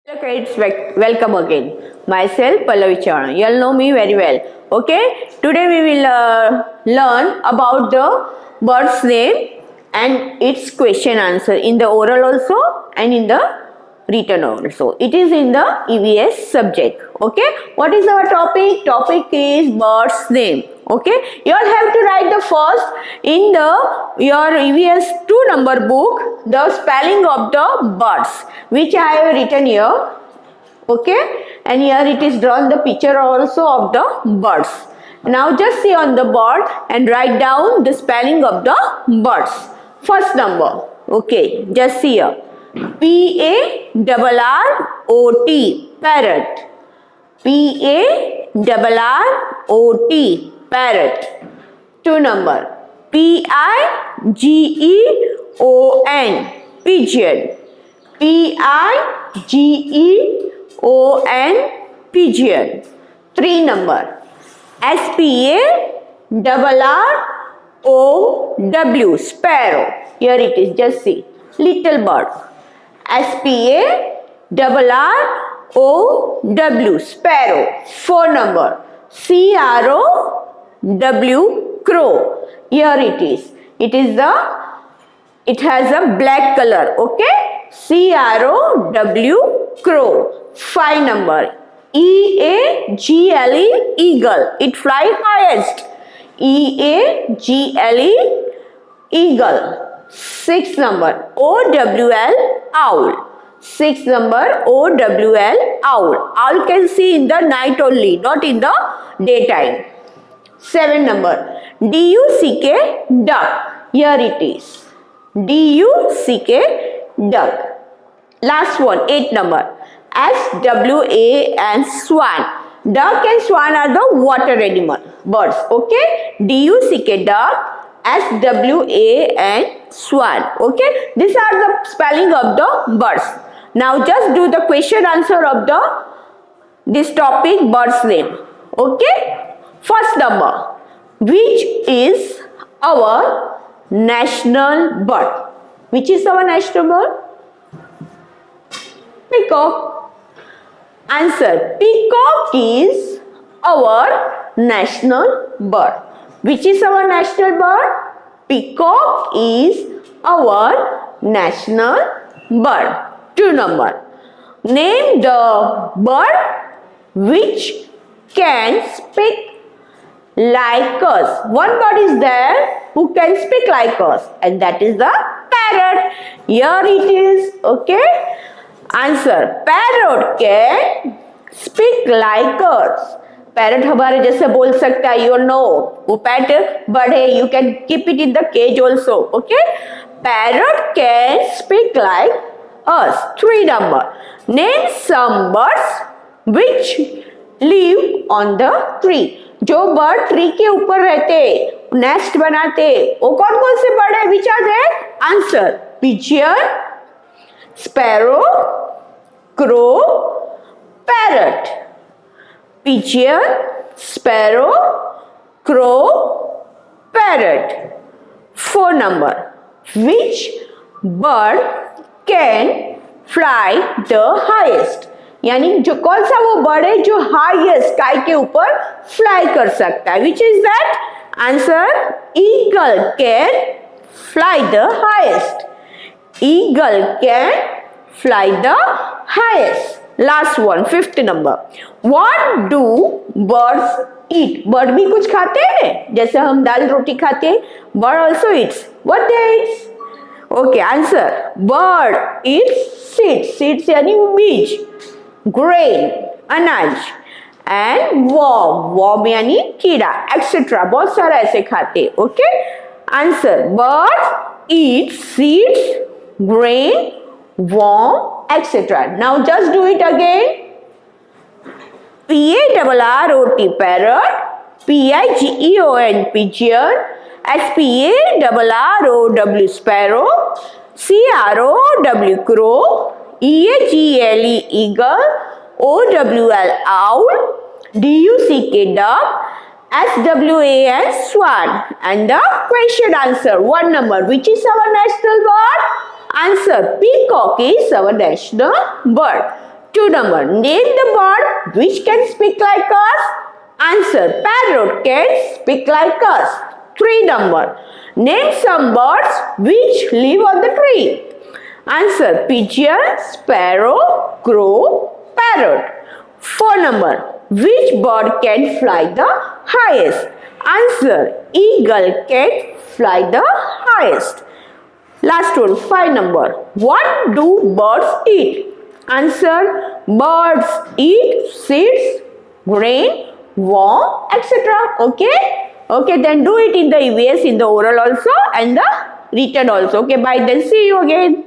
Hello kids, welcome again. Myself Pallavi Chana. You'll know me very well. Okay. Today we will learn about the bird's name and its question answer in the oral also and in the written also. It is in the EVS subject. Okay. What is our topic? Topic is bird's name. Okay. You all have to write the first in your EVS 2 number book the spelling of the birds which I have written here. Okay, and here it is drawn the picture also of the birds. Now just see on the board and write down the spelling of the birds. First number. Okay, just see here. P-A-R-R-O-T, parrot. P-A-R-R-O-T, parrot. 2 number. P-I-G-E-O-N, pigeon. P-I-G-E-O-N, pigeon. 3 number. S-P-A-R-R-O-W, sparrow. Here it is, just see. Little bird. S-P-A-R-R-O-W, sparrow. 4 number. C-R-O-W, crow. Here it is. It has a black color. Okay. C-R-O-W, crow. 5 number. E-A-G-L-E, eagle. It flies highest. E-A-G-L-E, eagle. 6 number. O-W-L, owl. 6 number. O-W-L, owl. Owl can see in the night only, not in the daytime. 7 number. D-U-C-K, duck. Here it is. D-U-C-K, duck. Last one, 8 number. S-W-A and swan. Duck and swan are the water animal, birds. Okay. D-U-C-K, duck. S-W-A and swan. Okay. These are the spelling of the birds. Now just do the question answer of this topic, bird's name. Okay. First number. Which is our national bird? Which is our national bird? Peacock. Answer. Peacock is our national bird. Which is our national bird? Peacock is our national bird. 2 number. Name the bird which can speak like us. One bird is there who can speak like us, and that is the parrot. Here it is. Okay. Answer. Parrot can speak like us. Parrot हमारे जैसे बोल सकता है. You know. वो pet bird है. You can keep it in the cage also. Okay. Parrot can speak like us. 3 number. Name some birds which live on the tree. जो bird tree के ऊपर रहते, नेस्ट बनाते, वो कौन कौन से बर्ड है? Which are there? Answer. Pigeon, sparrow, crow, parrot. Pigeon, sparrow, crow, parrot. 4 number. Which bird can fly the highest? यानी जो कौन सा वो बर्ड है जो हाईएस्ट स्काई के ऊपर फ्लाई कर सकता है? Which is that? Answer. Eagle can fly the highest. Eagle can fly the highest. Last one, 5th number. What do birds eat? Bird भी कुछ खाते हैं, जैसे हम दाल रोटी खाते हैं. Bird also Yeats. What they Yeats? Okay. Answer. Bird Yeats seeds. Seeds यानी बीज. ग्रेन, अनाज. एंड वॉर्म यानी कीड़ा, एक्सेट्रा. बहुत सारा ऐसे खाते. Okay. Answer. Bird eat seeds, grain, worm, etcetera. Now just do it again. P-A-R-R-O-T, parrot. P-I-G-E-O-N, pigeon. S-P-A-R-R-O-W, sparrow. C-R-O-W, crow. E-A-G-L-E, eagle. O-W-L, owl. D-U-C-K, duck. S-W-A-N, swan. And the question answer. 1 number. Which is our national bird? Answer. Peacock is our national bird. 2 number. Name the bird which can speak like us. Answer. Parrot can speak like us. 3 number. Name some birds which live on the tree. Answer. Pigeon, sparrow, crow, parrot. 4 number. Which bird can fly the highest? Answer. Eagle can fly the highest. Last one, 5 number. What do birds eat? Answer. Birds eat seeds, grain, worm, etc. Okay? Okay, then do it in the EVS, in the oral also and the written also. Okay, bye. Then see you again.